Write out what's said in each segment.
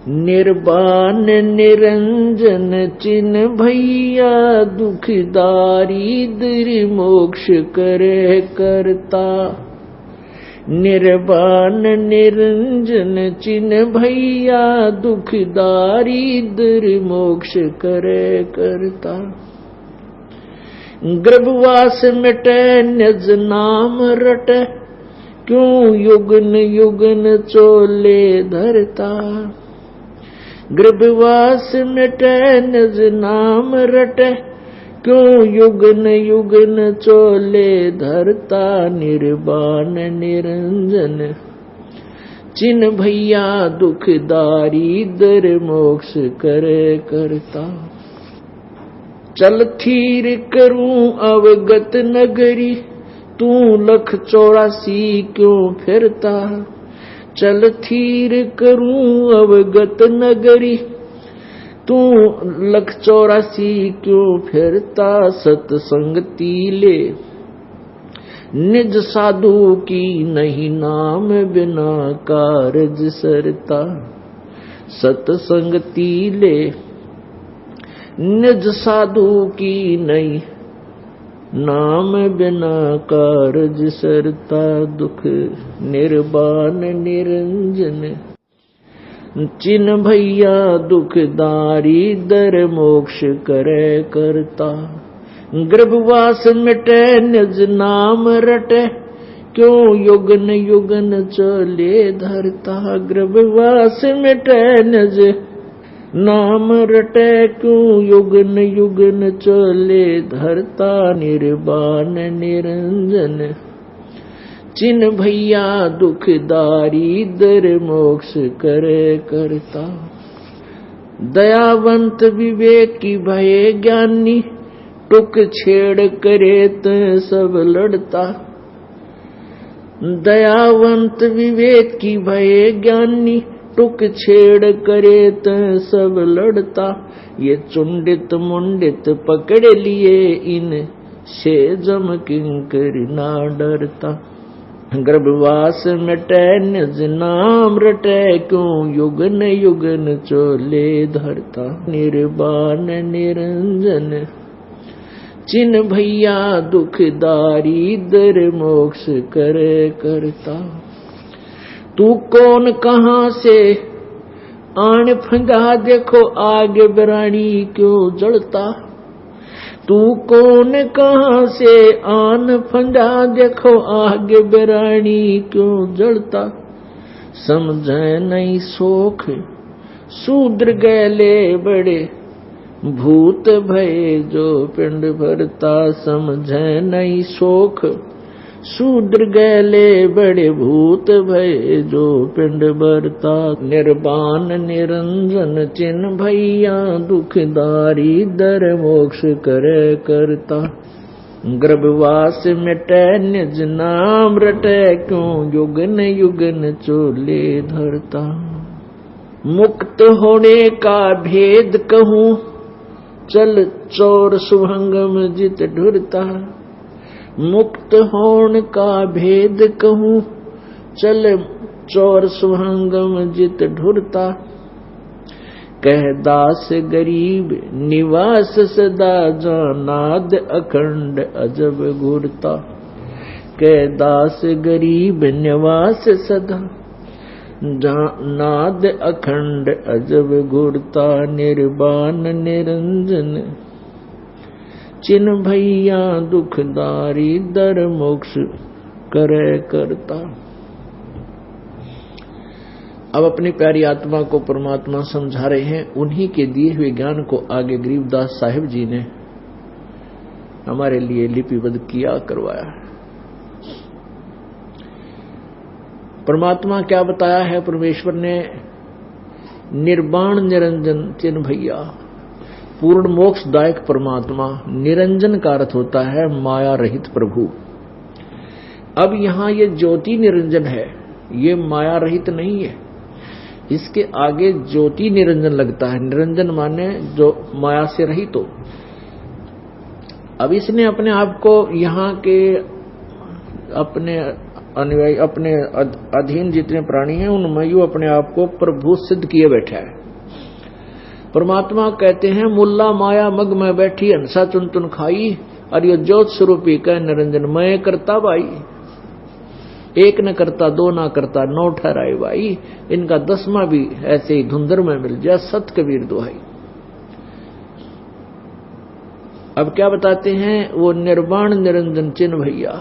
निर्वाण निरंजन चिन्ह भैया दुखदारी दर मोक्ष करे करता। निर्वाण निरंजन चिन्ह भैया दुखदारी दर मोक्ष करे करता। गर्भवास मिटे निज नाम रटे क्यों युगन युगन चोले धरता। गर्भवास मिटे निज नाम रटे क्यों युगन युगन चोले धरता। निर्वाण निरंजन चिन्ह भैया दुखदारी दर मोक्ष करे करता। चल थीर करूं अवगत नगरी तू लख 84 क्यों फिरता। चल थीर करूं अवगत नगरी तू लख 84 क्यों फिरता। सतसंगति ले निज साधु की नहीं नाम बिना कारज सरता। सतसंगति ले निज साधु की नहीं नाम बिना कारज सरता। दुख निर्वाण निरंजन चिन्ह भैया दुखदारी दर मोक्ष करे करता। गर्भवास मिटे निज नाम रटे क्यों युगन युगन चले धरता। गर्भवास मिटे निज नाम रटे क्यों युगन युगन चले धरता। निर्वाण निरंजन चिन्ह भैया दुखदारी दर मोक्ष करे करता। दयावंत विवेकी भये ज्ञानी टुक छेड़ करे त सब लड़ता। दयावंत विवेकी भये ज्ञानी टुक छेड़ करे त सब लड़ता। ये चुंडित मुंडित पकड़ लिए इन से जम किंकर ना डरता। गर्भवास मिटे निज नाम रटे क्यों युगन युगन चोले धरता। निर्वाण निरंजन चिन्ह भैया दुखदारी दर मोक्ष करे करता। तू कौन कहाँ से आन फंदा देखो आगे बरानी क्यों जलता। तू कौन कहाँ से आन फंदा देखो आगे बरानी क्यों जलता। समझे नहीं सोख शूद्र गैले बड़े भूत भय जो पिंड भरता। समझे नहीं सोख शूद्र गैले बड़े भूत भय जो पिंड भरता। निर्वाण निरंजन चिन्ह भैया दुखदारी दर मोक्ष करे करता। गर्भवास मिटे निज नाम रटे क्यों युगन युगन चोले धरता। मुक्त होने का भेद कहूँ चल चोर सुभंगम जित ढुरता। मुक्त होने का भेद कहूँ चल चोर सुभंगम जित ढुरता। कह दास गरीब निवास सदा जानाद अखंड अजब घूरता। कह दास गरीब निवास सदा नाद अखंड अजब घूरता। निर्वाण निरंजन चिन्ह भैया दुखदारी दर मोक्ष करे करता। अब अपनी प्यारी आत्मा को परमात्मा समझा रहे हैं। उन्हीं के दिए हुए ज्ञान को आगे गरीबदास साहिब जी ने हमारे लिए लिपिबद्ध किया करवाया है। परमात्मा क्या बताया है परमेश्वर ने। निर्वाण निरंजन चिन्ह भैया पूर्ण मोक्षदायक परमात्मा। निरंजन का अर्थ होता है माया रहित प्रभु। अब यहां ये ज्योति निरंजन है, ये माया रहित नहीं है। इसके आगे ज्योति निरंजन लगता है। निरंजन माने जो माया से रहित हो। अब इसने अपने आप को यहाँ के अपने अनुयायी अपने अधीन जितने प्राणी हैं उनमें यू अपने आप को प्रभु सिद्ध किए बैठा है। परमात्मा कहते हैं मुल्ला माया मग में बैठी हंसा चुन चुन खाई, और यो ज्योत स्वरूपी कह निरंजन मैं करता भाई। एक न करता दो ना करता नौ ठहराए भाई, इनका 10वां भी ऐसे ही धुंधर में मिल जाए सत कबीर दुहाई। अब क्या बताते हैं, वो निर्वाण निरंजन चिन्ह भैया,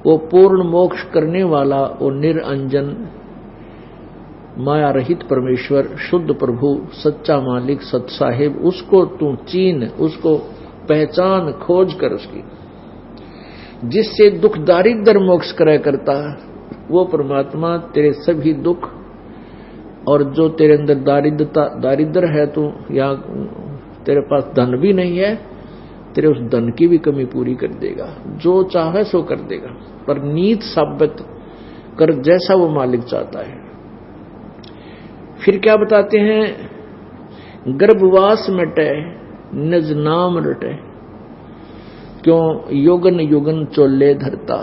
वो पूर्ण मोक्ष करने वाला, वो निरंजन माया रहित परमेश्वर शुद्ध प्रभु सच्चा मालिक सत साहिब, उसको तू चीन, उसको पहचान खोज कर उसकी, जिससे दुख दारिद्र मोक्ष कराया करता है वो परमात्मा तेरे सभी दुख, और जो तेरे अंदर दारिद्र है तू या तेरे पास धन भी नहीं है, तेरे उस धन की भी कमी पूरी कर देगा, जो चाहे सो कर देगा, पर नीत साबित कर जैसा वो मालिक चाहता है। फिर क्या बताते हैं, गर्भवास मिटे निज नाम रटे, क्यों योगन युगन चोले धरता।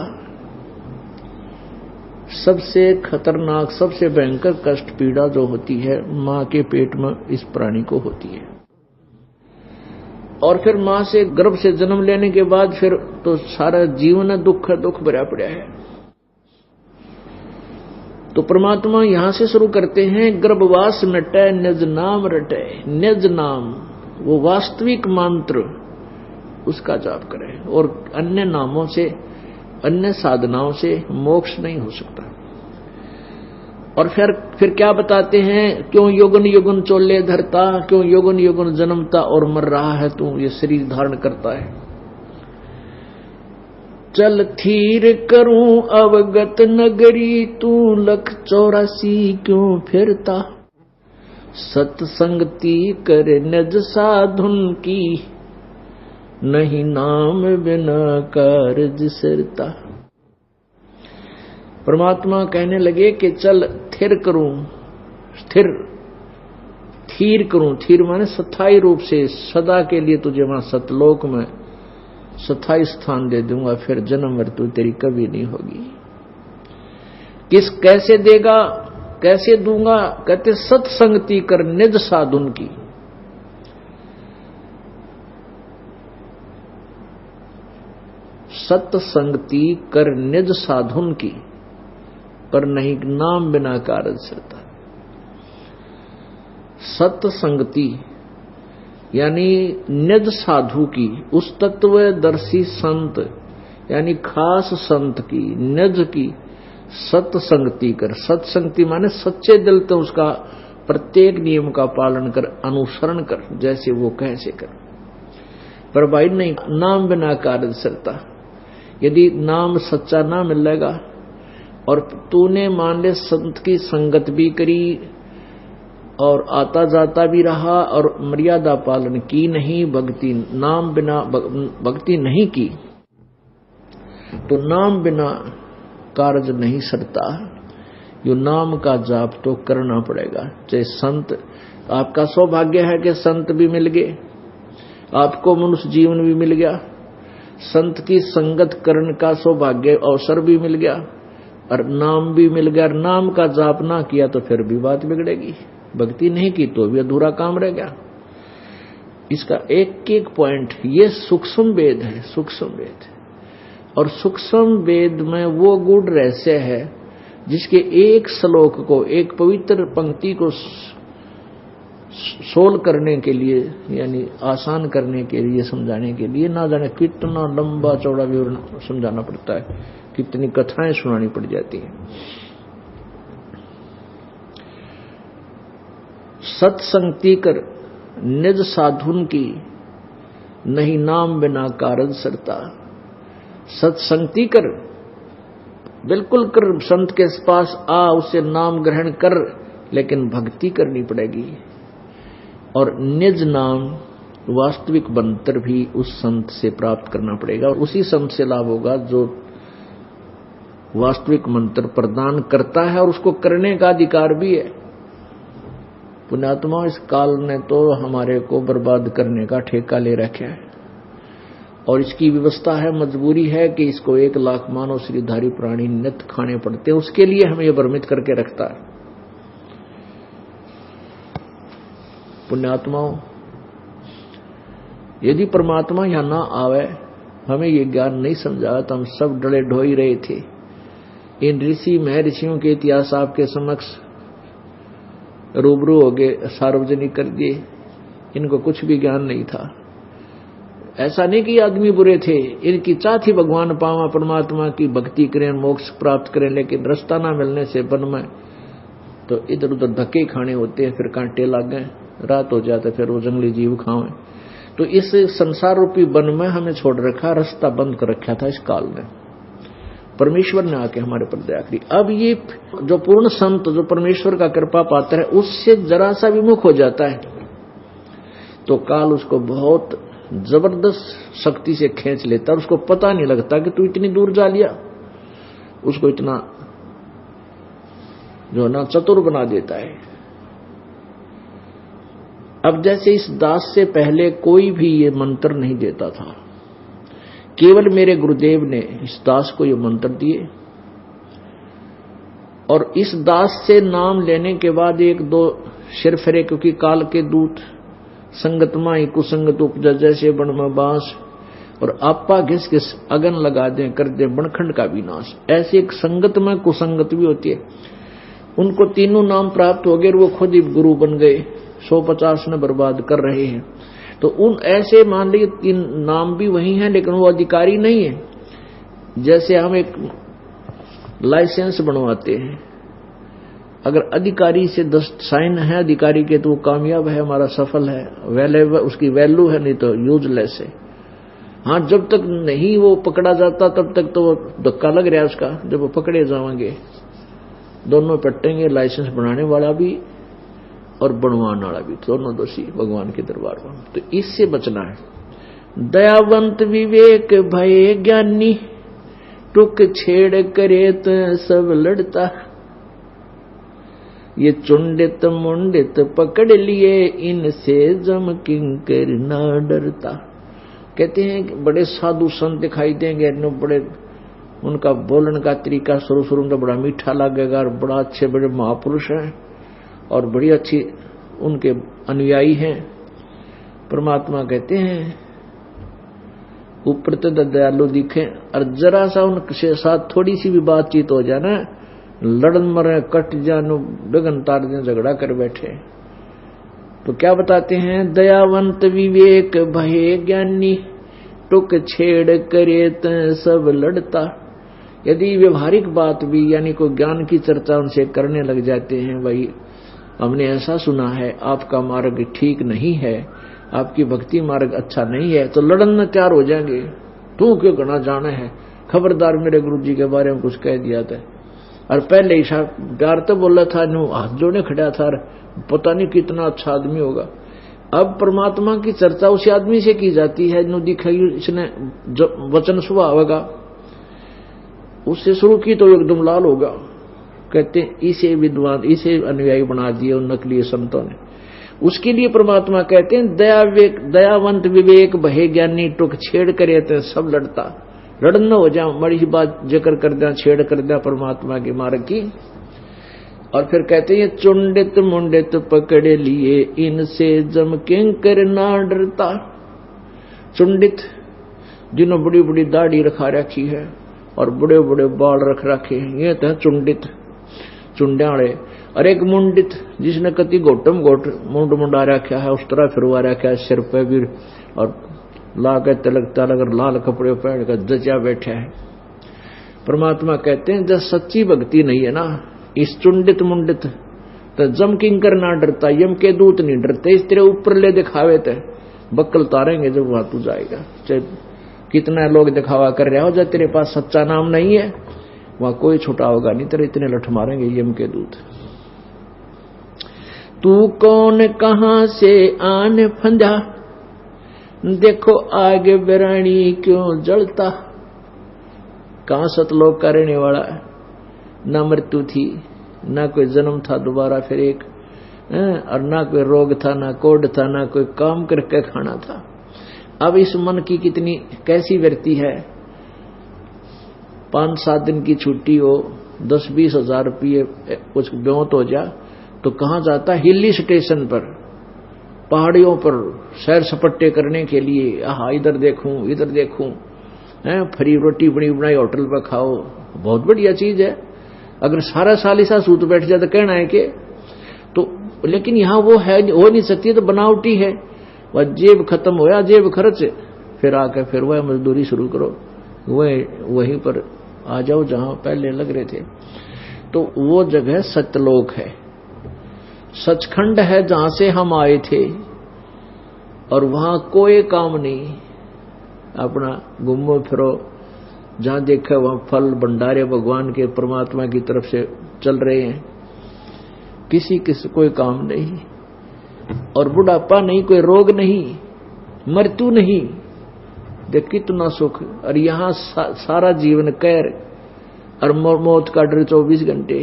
सबसे खतरनाक सबसे भयंकर कष्ट पीड़ा जो होती है मां के पेट में इस प्राणी को होती है, और फिर मां से गर्भ से जन्म लेने के बाद फिर तो सारा जीवन दुख भरा पड़ा है। तो परमात्मा यहां से शुरू करते हैं, गर्भवास मिटे निज नाम रटे। निज नाम वो वास्तविक मंत्र, उसका जाप करें, और अन्य नामों से अन्य साधनाओं से मोक्ष नहीं हो सकता। और फिर क्या बताते हैं, क्यों योगन योगन चोले धरता, क्यों योगन योगन जन्मता और मर रहा है तू, ये शरीर धारण करता है। चल थीर करूं अवगत नगरी, तू लख 84 क्यों फिरता। सत्संगति कर निज साधुन की, नहीं नाम बिना कारज सिरता। परमात्मा कहने लगे कि चल थिर करूं, थीर करूं, थीर माने स्थायी रूप से सदा के लिए तुझे वहां सतलोक में स्थायी स्थान दे दूंगा, फिर जन्म मृत्यु तेरी कभी नहीं होगी। कैसे देगा, कैसे दूंगा, कहते सत्संगति कर निज साधुन की। सत्संगति कर निज साधुन की, पर नहीं नाम बिना कारज सिरता। सत्संगति यानी निज साधु की, उस तत्वदर्शी संत यानी खास संत की, निज की सत्संगति कर। सत्संगति माने सच्चे दिल तो उसका प्रत्येक नियम का पालन कर, अनुसरण कर, जैसे वो कैसे कर। पर भाई नहीं, नाम बिना कारज सिरता। यदि नाम सच्चा ना मिलेगा और तूने मान ले संत की संगत भी करी और आता जाता भी रहा और मर्यादा पालन की नहीं, भक्ति नाम बिना भक्ति नहीं की, तो नाम बिना कार्य नहीं सरता। यो नाम का जाप तो करना पड़ेगा। चाहे संत, आपका सौभाग्य है कि संत भी मिल गए, आपको मनुष्य जीवन भी मिल गया, संत की संगत करने का सौभाग्य अवसर भी मिल गया, और नाम भी मिल गया। नाम का जाप ना किया तो फिर भी बात बिगड़ेगी, भक्ति नहीं की तो भी अधूरा काम रह गया। इसका एक एक पॉइंट, ये सूक्ष्म वेद है, सूक्ष्म वेद। और सूक्ष्म वेद में वो गूढ़ रहस्य है जिसके एक श्लोक को, एक पवित्र पंक्ति को सोल करने के लिए, यानी आसान करने के लिए, समझाने के लिए ना जाने कितना लंबा चौड़ा विवरण समझाना पड़ता है, कितनी कथाएं सुनानी पड़ जाती हैं। सत्संगति कर निज साधुन की, नहीं नाम बिना कारज सरता। सत्संगति कर, बिल्कुल कर, संत के पास आ, उससे नाम ग्रहण कर, लेकिन भक्ति करनी पड़ेगी। और निज नाम वास्तविक मंत्र भी उस संत से प्राप्त करना पड़ेगा, और उसी संत से लाभ होगा जो वास्तविक मंत्र प्रदान करता है और उसको करने का अधिकार भी है। पुण्यात्मा, इस काल ने तो हमारे को बर्बाद करने का ठेका ले रखा है। और इसकी व्यवस्था है, मजबूरी है कि इसको 1 लाख मानव शरीरधारी प्राणी नित्य खाने पड़ते हैं, उसके लिए हमें यह भ्रमित करके रखता है। पुण्यात्माओं, यदि परमात्मा यहां ना आवे, हमें ये ज्ञान नहीं समझा, तो हम सब डरे ढोई रहे थे। इन ऋषि महर्षियों के इतिहास आपके समक्ष रूबरू हो गए, सार्वजनिक कर दिए, इनको कुछ भी ज्ञान नहीं था। ऐसा नहीं कि आदमी बुरे थे, इनकी चाह थी भगवान पावा, परमात्मा की भक्ति करें, मोक्ष प्राप्त करें, लेकिन रास्ता ना मिलने से वन में तो इधर उधर धक्के खाने होते हैं, फिर कांटे लग गए, रात हो जाते, फिर वो जंगली जीव खावे। तो इस संसार रूपी वन में हमें छोड़ रखा, रास्ता बंद कर रखा था इस काल में। परमेश्वर ने आके हमारे पर दया करी। अब ये जो पूर्ण संत, जो परमेश्वर का कृपा पात्र है, उससे जरा सा विमुख हो जाता है तो काल उसको बहुत जबरदस्त शक्ति से खींच लेता है। उसको पता नहीं लगता कि तू इतनी दूर जा लिया, उसको इतना जो ना चतुर बना देता है। अब जैसे इस दास से पहले कोई भी ये मंत्र नहीं देता था, केवल मेरे गुरुदेव ने इस दास को ये मंत्र दिए, और इस दास से नाम लेने के बाद 1-2 सिर फिरे, क्योंकि काल के दूत संगत माई कुसंगत उपजा जैसे बन में बांस, और आपा घिस घिस अगन लगा दें कर दे बनखंड का विनाश। ऐसे एक संगत में कुसंगत भी होती है। उनको तीनों नाम प्राप्त हो गए, वो खुद ही गुरु बन गए, 150 ने बर्बाद कर रहे हैं। तो उन ऐसे मान लीजिए 3 नाम भी वही हैं, लेकिन वो अधिकारी नहीं है। जैसे हम एक लाइसेंस बनवाते हैं, अगर अधिकारी से 10 साइन है अधिकारी के तो वो कामयाब है, हमारा सफल है, वैल्यू उसकी वैल्यू है, नहीं तो यूजलेस है। हाँ, जब तक नहीं वो पकड़ा जाता तब तक तो वो धक्का लग रहा है उसका। जब वो पकड़े जाएंगे दोनों पट्टेंगे, लाइसेंस बनाने वाला भी और बनवाने वाला भी, दोनों दोषी भगवान के दरबार में। तो इससे बचना है। दयावंत विवेक भय ज्ञानी, टुक छेड़ करे तो सब लड़ता। ये चुंडित मुंडित पकड़ लिए, इनसे जम किंकर ना डरता। कहते हैं कि बड़े साधु संत दिखाई देंगे, बड़े उनका बोलने का तरीका शुरू में बड़ा मीठा लगेगा, और बड़ा अच्छे बड़े महापुरुष हैं और बड़ी अच्छी उनके अनुयायी हैं। परमात्मा कहते हैं ऊपर तो दयालु दिखे, और जरा सा उनके साथ थोड़ी सी भी बातचीत हो जाए ना, लड़न मरे कट जानो डगन तार दे, झगड़ा कर बैठे। तो क्या बताते हैं? दयावंत विवेक भय ज्ञानी, टुक छेड़ करे त सब लड़ता। यदि व्यवहारिक बात भी यानी कोई ज्ञान की चर्चा उनसे करने लग जाते हैं, भाई हमने ऐसा सुना है आपका मार्ग ठीक नहीं है, आपकी भक्ति मार्ग अच्छा नहीं है, तो लड़न में तैयार हो जाएंगे। तू क्यों घना जाना है, खबरदार मेरे गुरुजी के बारे में कुछ कह दिया था। और पहले ईशा प्यार तो बोला था, हाथ जोड़े खड़ा था, पता नहीं कितना अच्छा आदमी होगा। अब परमात्मा की चर्चा उसी आदमी से की जाती है जो दिखाई इसने वचन सुबह होगा, उससे शुरू की तो एकदम लाल होगा। कहते हैं इसे विद्वान, इसे अनुयायी बना दिए उन नकली संतों ने। उसके लिए परमात्मा कहते हैं दयावंत विवेक भय ज्ञानी, टुक छेड़ करे तो सब लड़ता। लड़न हो जा, बड़ी बात जिक्र कर दिया, छेड़ कर दिया परमात्मा के मार्ग की। और फिर कहते हैं चुंडित मुंडित पकड़ लिए, इनसे जम किंकर ना डरता। चुंडित जिन्होंने बड़ी बड़ी दाढ़ी रखा रखी है और बड़े बड़े बाल रख रखे हैं, ये तो चुंडित चुंड्याड़े। और एक मुंडित जिसने कति घोटम घोट मुंड मुंडा रखा है, उस तरह फिरवा रखा है सिर पे भी, और ला के तिलक तलक लाल कपड़े पहन कर जचा बैठा है। परमात्मा कहते हैं जब सच्ची भक्ति नहीं है ना, इस चुंडित मुंडित तो जम किंकर ना डरता, यम के दूत नहीं डरते। इस तरह ऊपर ले दिखावे थे बक्कल तारेंगे जब वहां तू जाएगा। चाहे कितना लोग दिखावा कर रहा हो, जब तेरे पास सच्चा नाम नहीं है वहां कोई छुटा होगा नहीं, तेरे इतने लठ मारेंगे यम के दूत। तू कौन कहां से आन फंदा, देखो आगे बिरानी क्यों जलता। कहां सतलोक का रहने वाला है, ना मृत्यु थी, ना कोई जन्म था दोबारा फिर एक, और ना कोई रोग था, ना कोड था, ना कोई काम करके खाना था। अब इस मन की कितनी कैसी वृत्ति है, 5-7 दिन की छुट्टी हो, 10-20 हजार रुपये कुछ ब्योत हो जा तो कहाँ जाता, हिली स्टेशन पर, पहाड़ियों पर सैर सपट्टे करने के लिए। आहा, इधर देखूं हैं, फ्री रोटी बनी बनाई होटल पर खाओ, बहुत बढ़िया चीज है। अगर सारा साल ऐसा सूत बैठ जाए तो कहना है कि तो, लेकिन यहाँ वो है, हो नहीं सकती, तो बनावटी है। वह जेब खत्म होया, जेब खर्च, फिर आकर फिर वह मजदूरी शुरू करो, वहीं पर आ जाओ जहां पहले लग रहे थे। तो वो जगह सत्यलोक है, सचखंड है जहां से हम आए थे, और वहां कोई काम नहीं, अपना घूमो फिरो, जहां देखा वहां फल भंडारे भगवान के परमात्मा की तरफ से चल रहे हैं, किसी कोई काम नहीं, और बुढ़ापा नहीं, कोई रोग नहीं, मृत्यु नहीं, देख कितना सुख। और यहां सारा जीवन कैर और मौत का डर 24 घंटे,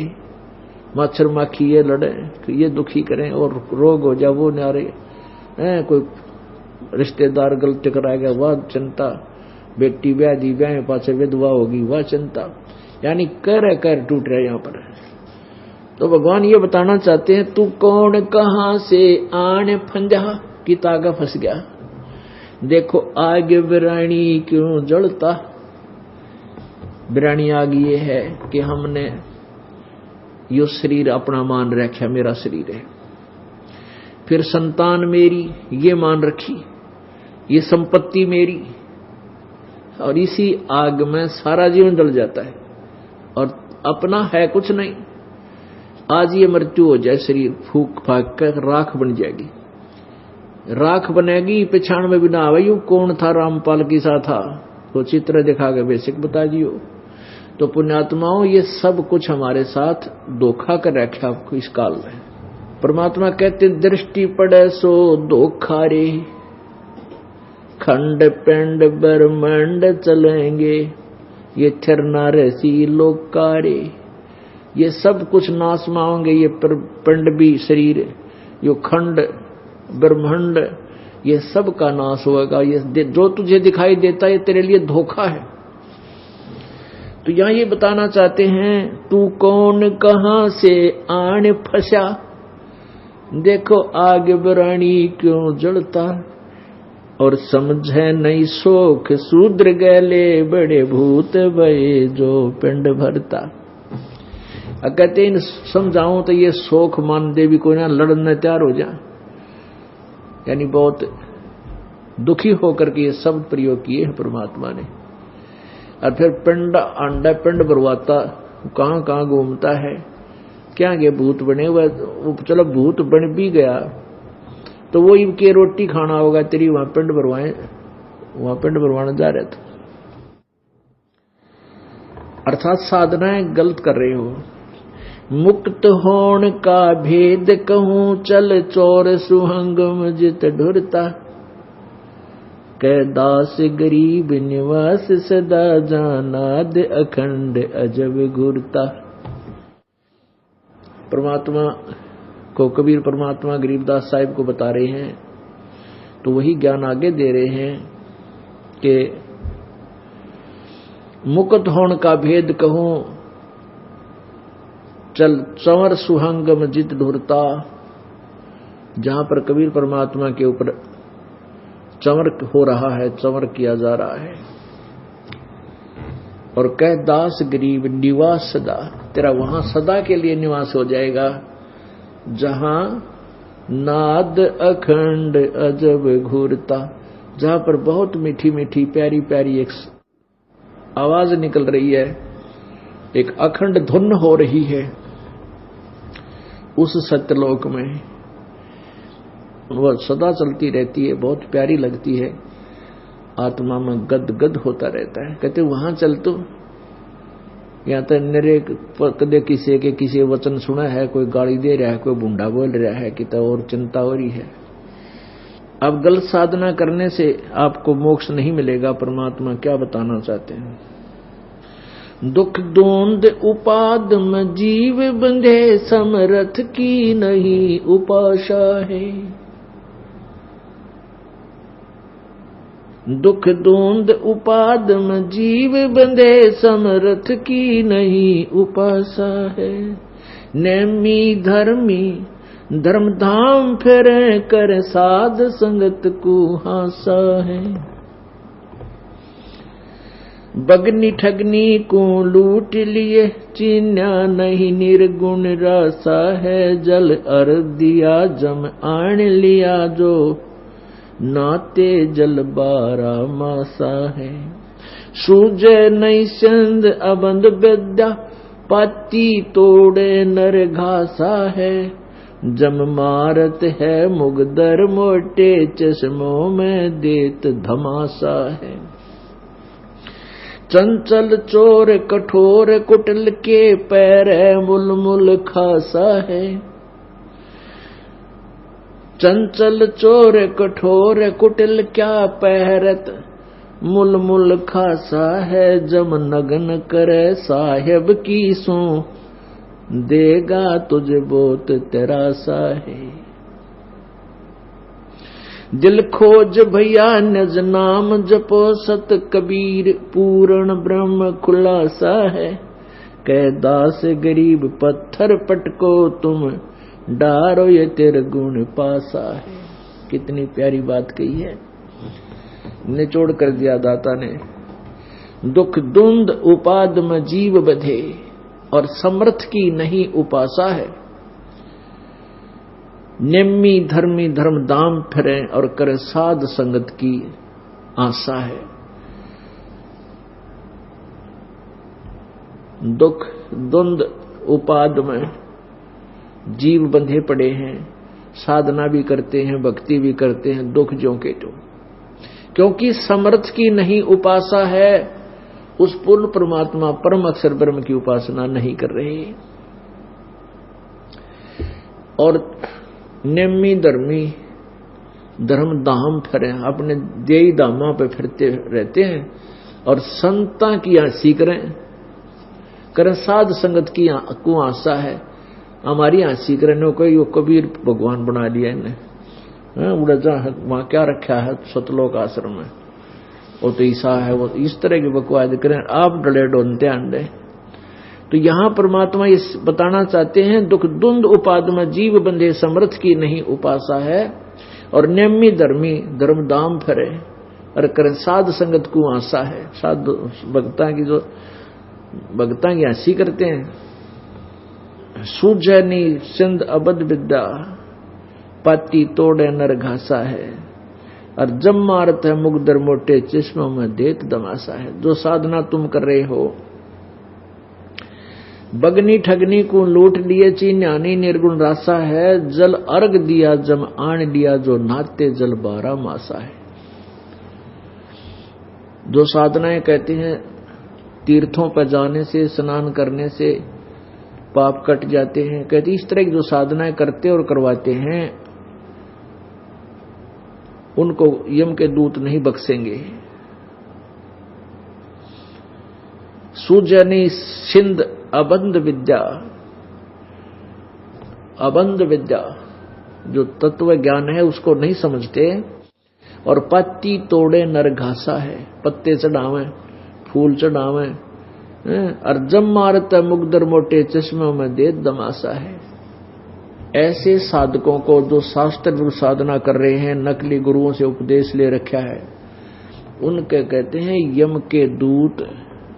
मच्छर माखी ये लड़े, ये दुखी करें, और रोग हो जाए वो नारे, कोई रिश्तेदार गलती कराएगा वह चिंता, बेटी ब्याह दी ब्याह पाछे विधवा होगी वह चिंता, यानी कर टूट रहा है यहाँ पर। तो भगवान ये बताना चाहते हैं, तू कौन कहां से आने फंजा की तागा फंस गया, देखो आग बिरानी क्यों जलता। बिरानी आग ये है कि हमने यो शरीर अपना मान रखा, मेरा शरीर है, फिर संतान मेरी ये मान रखी, ये संपत्ति मेरी, और इसी आग में सारा जीवन जल जाता है, और अपना है कुछ नहीं। आज ये मृत्यु हो जाए, शरीर फूक फाक कर राख बन जाएगी, राख बनेगी, पिछाड़ में बिना आवे, यूं कौन था रामपाल की सा था, तो चित्र दिखा के बेसिक बता दियो। तो पुण्यात्माओं, ये सब कुछ हमारे साथ धोखा कर रखा आपको इस काल में। परमात्मा कहते, दृष्टि पड़े सो धोखा रे, खंड पिंड ब्रह्मांड चलेंगे, ये थिरना रसी लोकारे। ये सब कुछ नाश माओगे, ये पिंड भी शरीर, यो खंड ब्रह्मांड, ये सब का नाश होगा। ये जो तुझे दिखाई देता है, ये तेरे लिए धोखा है। तो यहां ये बताना चाहते हैं, तू कौन कहां से आने फंसा, देखो आग बिरानी क्यों जलता, और समझे नहीं शोक शूद्र गैले, बड़े भूत भये जो पिंड भरता। कहते इन समझाऊं तो ये शोक मान दे भी कोई ना, लड़ने तैयार हो जाए, यानी बहुत दुखी होकर के ये शब्द प्रयोग किए हैं परमात्मा ने। और फिर पिंड अंडा पिंड भरवाता, कहां कहां घूमता है, क्या ये भूत बने हुए, चलो भूत बन भी गया तो वो इनके रोटी खाना होगा तेरी, वहां पिंड भरवाए, वहां पिंड भरवाने जा रहे थे, अर्थात साधनाएं गलत कर रहे हो। मुक्त होण का भेद कहूं, चल चोर सुहंगम जित ढुरता, कैदास गरीब निवास सदा जानाद, अखंड अजब घुरता। परमात्मा को कबीर परमात्मा गरीबदास साहिब को बता रहे हैं, तो वही ज्ञान आगे दे रहे हैं कि मुक्त होण का भेद कहूं, चल चंवर सुहंगम जित ढुरता। जहां पर कबीर परमात्मा के ऊपर चंवर हो रहा है, चंवर किया जा रहा है, और कह दास गरीब निवास सदा, तेरा वहां सदा के लिए निवास हो जाएगा, जहां नाद अखंड अजब घूरता, जहां पर बहुत मीठी मीठी प्यारी प्यारी एक आवाज निकल रही है, एक अखंड धुन हो रही है उस सत्यलोक में, वह सदा चलती रहती है, बहुत प्यारी लगती है, आत्मा में गद गद होता रहता है। कहते वहां चल तो, या तो निरे कदे किसी वचन सुना है, कोई गाली दे रहा है, कोई भूंडा बोल रहा है, कि तो और चिंता हो रही है। अब गलत साधना करने से आपको मोक्ष नहीं मिलेगा। परमात्मा क्या बताना चाहते हैं, दुख दोंद उपाद में जीव बंधे, समरथ की नहीं उपाशा है। दुख दूंद उपादम जीव बंधे समर्थ की नहीं उपासा है। नेमी धर्मी धर्मधाम फिरे कर साध संगत को हासा है। बगनी ठगनी को लूट लिए चिन्या नहीं निर्गुण रासा है। जल अर दिया जम आन लिया जो नाते जल बारा मासा है। सूझे नहीं संद अबंध विद्या पाती तोड़े नर घासा है। जम मारत है मुगदर मोटे चश्मों में देत धमासा है। चंचल चोर कठोर कुटिल के पैर मुल मुल खासा है। चंचल चोर कठोर कुटिल क्या पहरत मुल मुल खासा है। जम नगन करे साहेब की सो देगा तुझे बहुत तेरासा है। दिल खोज भैया निज नाम जपो सत कबीर पूर्ण ब्रह्म खुलासा है। कह दास गरीब पत्थर पटको तुम डारो ये तेरे गुण पासा है। कितनी प्यारी बात कही है, निचोड़ कर दिया दाता ने। दुख दुंद उपाद में जीव बधे और समर्थ की नहीं उपासा है। नेमी धर्मी धर्म दाम फिरे और करे साध संगत की आशा है। दुख द्वंद उपाद में जीव बंधे पड़े हैं, साधना भी करते हैं, भक्ति भी करते हैं, दुख ज्यों के त्यों, क्योंकि समर्थ की नहीं उपासा है। उस पूर्ण परमात्मा परम अक्षर ब्रह्म की उपासना नहीं कर रहे। और नेमी धर्मी धर्म धाम फिरे, अपने देई धामा पे फिरते रहते हैं और संता की आसी करें साध संगत की को आशा है। हमारी आसी करें कोई वो कबीर भगवान बना लिया इन्हें, उड़ा जा वहां क्या रखा है सतलोक आश्रम में, वो तो ईसा है, वो इस तरह की बकवाद करें। आप डले डोलते अंडे। तो यहां परमात्मा ये बताना चाहते हैं दुख दुंद उपाद में जीव बंधे समर्थ की नहीं उपासा है। और नेमी धर्मी धर्मदाम फिरे और कर साध संगत को आशा है। साध भक्ता की जो भक्ता की हंसी करते हैं। सूझनी सिंध अबद विद्या पाती तोड़े नर घासा है। और जम मारत है मुगदर मोटे चश्मों में देत दमासा है। जो साधना तुम कर रहे हो, बगनी ठगनी को लूट लिए चिन्यानी निर्गुण रासा है। जल अर्घ दिया जम आन लिया जो नाते जल बारा मासा है। जो साधनाएं कहते हैं तीर्थों पर जाने से स्नान करने से पाप कट जाते हैं, कहते इस तरह की जो साधनाएं करते और करवाते हैं उनको यम के दूत नहीं बख्शेंगे। सूजनी सिंध अबंध विद्या, अबंध विद्या जो तत्व ज्ञान है उसको नहीं समझते। और पत्ती तोड़े नर घासा है, पत्ते चढ़ावे फूल चढ़ावे। और जम मारत मुगदर मोटे चश्मों में दे दमासा है। ऐसे साधकों को जो शास्त्र गुरु साधना कर रहे हैं, नकली गुरुओं से उपदेश ले रखा है, उनके कहते हैं यम के दूत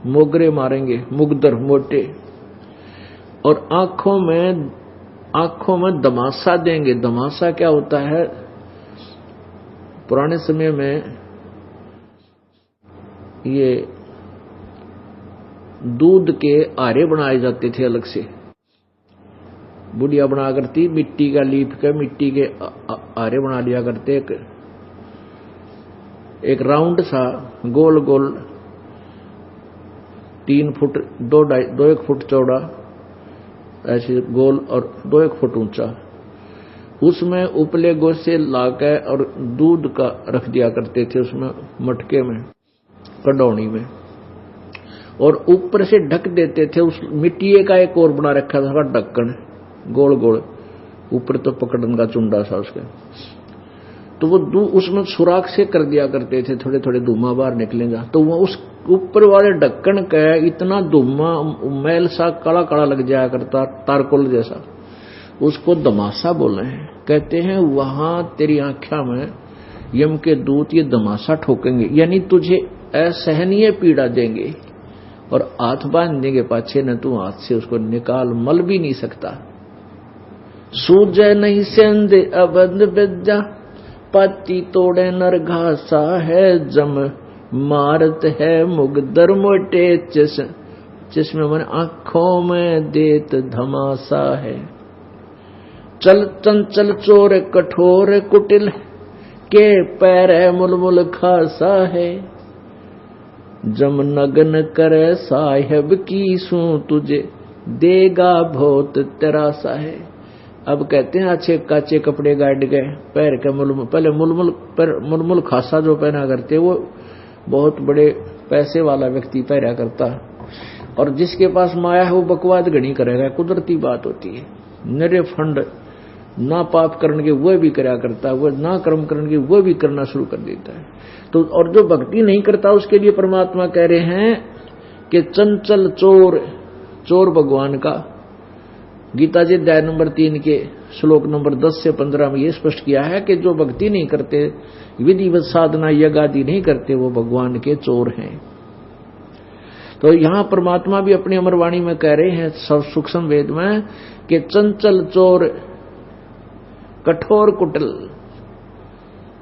मोगरे मारेंगे, मुगदर मोटे, और आंखों में दमासा देंगे। दमासा क्या होता है? पुराने समय में ये दूध के आरे बनाए जाते थे अलग से, बुढ़िया बना करती, मिट्टी का लीप के मिट्टी के आरे बना लिया करते। एक राउंड सा गोल गोल 3 फुट 2-1 फुट चौड़ा ऐसे गोल और 2-1 फुट ऊंचा, उसमें उपले गोसे लाकर और दूध का रख दिया करते थे उसमें मटके में, कड़ौनी में, और ऊपर से ढक देते थे। उस मिट्टी का एक और बना रखा था ढक्कन, गोल गोल, ऊपर तो पकड़न का चुंडा था उसके। तो वो उसमें सुराख से कर दिया करते थे, थोड़े थोड़े धुआं बाहर निकलेगा, तो वो उस ऊपर वाले ढक्कन का इतना धुआं मैल सा काला काला लग जाया करता, तारकोल जैसा, उसको दमासा बोले हैं। कहते हैं वहां तेरी आंखों में यम के दूत ये दमासा ठोकेंगे, यानी तुझे असहनीय पीड़ा देंगे और हाथ बांध देंगे पाछे, न तू हाथ से उसको निकाल मल भी नहीं सकता। सूझे नहीं सेंध अबंध विद्या, पाती तोड़े नर घासा है, जम मारत है मुगदर मोटे जिसमें मन आंखों में देत धमासा है। चल चंचल चोर कठोर कुटिल, के पैर मुलमुल खासा है, जम नगन करे साहेब की सू, तुझे देगा बहुत तरासा है। अब कहते हैं अच्छे काचे कपड़े गाड़ गए, पैर के मुलमुल, पहले मुलमुल खासा जो पहना करते वो बहुत बड़े पैसे वाला व्यक्ति पहना करता, और जिसके पास माया है वो बकवाद गणी करेगा, कुदरती बात होती है। निरे फंड ना पाप करने के वो भी करा करता है, वो ना कर्म करने के वो भी करना शुरू कर देता है। तो और जो भक्ति नहीं करता उसके लिए परमात्मा कह रहे हैं कि चंचल चोर, चोर भगवान का। गीता जी अध्याय नंबर 3 के श्लोक नंबर 10 से 15 में ये स्पष्ट किया है कि जो भक्ति नहीं करते, विधिवत साधना यज्ञ आदि नहीं करते, वो भगवान के चोर हैं। तो यहां परमात्मा भी अपनी अमरवाणी में कह रहे हैं सूक्ष्म वेद में कि चंचल चोर कठोर कुटिल,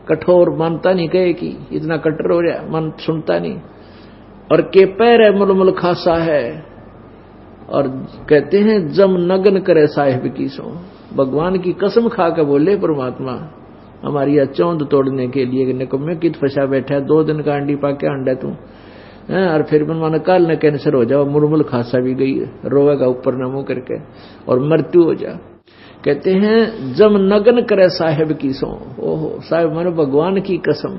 कठोर मानता नहीं, कहे कि इतना कठोर हो रहा, मन सुनता नहीं, और के पैर मुलमुल खासा है, और कहते हैं जम नगन करे साहिब की सो, भगवान की कसम खा के बोले परमात्मा हमारी चौंध तोड़ने के लिए, निकम्मे कित फंसा बैठा है, 2 दिन का अंडी पाके अंडा तू, और फिर मन काल न कैंसर हो जाओ, मुलमुल खासा भी गई, रोएगा ऊपर न मुंह करके और मृत्यु हो जा। कहते हैं जम नगन करे साहेब की सो, ओहो साहेब मानो भगवान की कसम,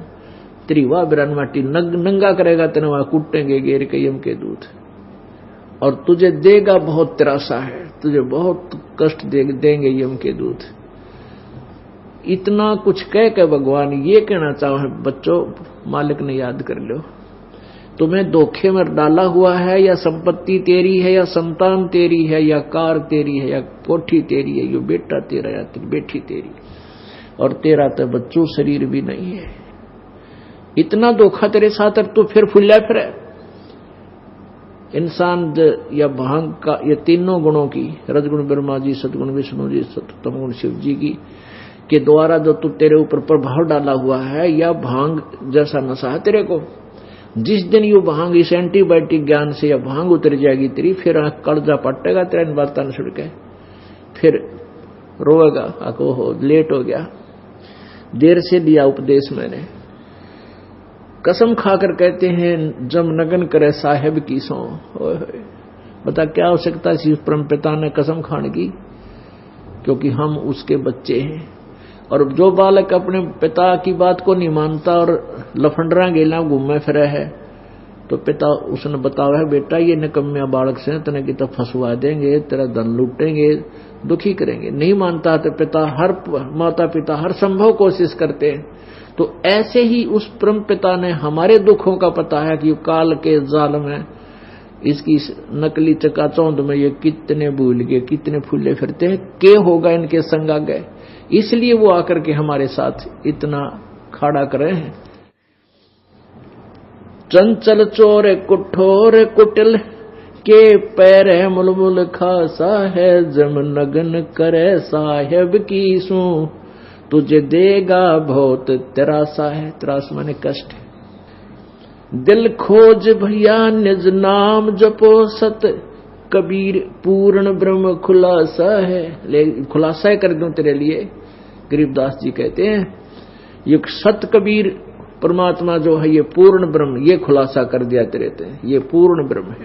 तेरी वाह बिरान माटी नंगा करेगा तेने वहां कूटेंगे गेर के यम के दूत, और तुझे देगा बहुत तरासा है, तुझे बहुत कष्ट देंगे यम के दूत। इतना कुछ कह के भगवान ये कहना चाहे बच्चों, मालिक ने याद कर लो, तुम्हें धोखे में डाला हुआ है, या संपत्ति तेरी है, या संतान तेरी है, या कार तेरी है, या कोठी तेरी है, यो बेटा तेरा या बेटी तेरी, और तेरा तो बच्चों शरीर भी नहीं है, इतना धोखा तेरे साथ, और तू फिर फुल्ला फिर इंसान या भांग का, ये तीनों गुणों की, रजगुण ब्रह्मा जी, सदगुण विष्णु जी, तमगुण शिव जी की के द्वारा जो तू तेरे ऊपर प्रभाव डाला हुआ है, या भांग जैसा नशा है तेरे को, जिस दिन यू भांग इस एंटीबायोटिक ज्ञान से या भांग उतर जाएगी तेरी, फिर कर्जा पटेगा तेरा इन बात सुन के, फिर रोएगा, आको हो लेट हो गया, देर से दिया उपदेश मैंने। कसम खाकर कहते हैं जम नगन करे साहेब की सो, बता क्या आवश्यकता थी परम पिता ने कसम खाने की, क्योंकि हम उसके बच्चे हैं। और जो बालक अपने पिता की बात को नहीं मानता और लफंडरा गेला घूमे फिरे है, तो पिता उसने बतावा है बेटा ये निकम्या बालक से तेने की तो फंसवा देंगे, तेरा धन लूटेंगे, दुखी करेंगे। नहीं मानता तो पिता, हर माता पिता हर संभव कोशिश करते हैं। तो ऐसे ही उस परम पिता ने हमारे दुखों का पता है कि काल के जाल में इसकी नकली चकाचौंध में ये कितने भूल गए, कितने फूले फिरते हैं, के होगा इनके संग आ गए, इसलिए वो आकर के हमारे साथ इतना खड़ा कर रहे हैं। चंचल चोर कुठोर कुटिल, के पैर है मुलमुल खासा है, जम नगन करे साहेब की सू, तुझे देगा बहुत तरासा है। तरास माने कष्ट। दिल खोज भैया निज नाम जपो सत, कबीर पूर्ण ब्रह्म खुलासा है। ले खुलासा कर दूं तेरे लिए, गरीबदास जी कहते हैं ये सत कबीर परमात्मा जो है ये पूर्ण ब्रह्म, ये खुलासा कर दिया तेरे ते, ये पूर्ण ब्रह्म है।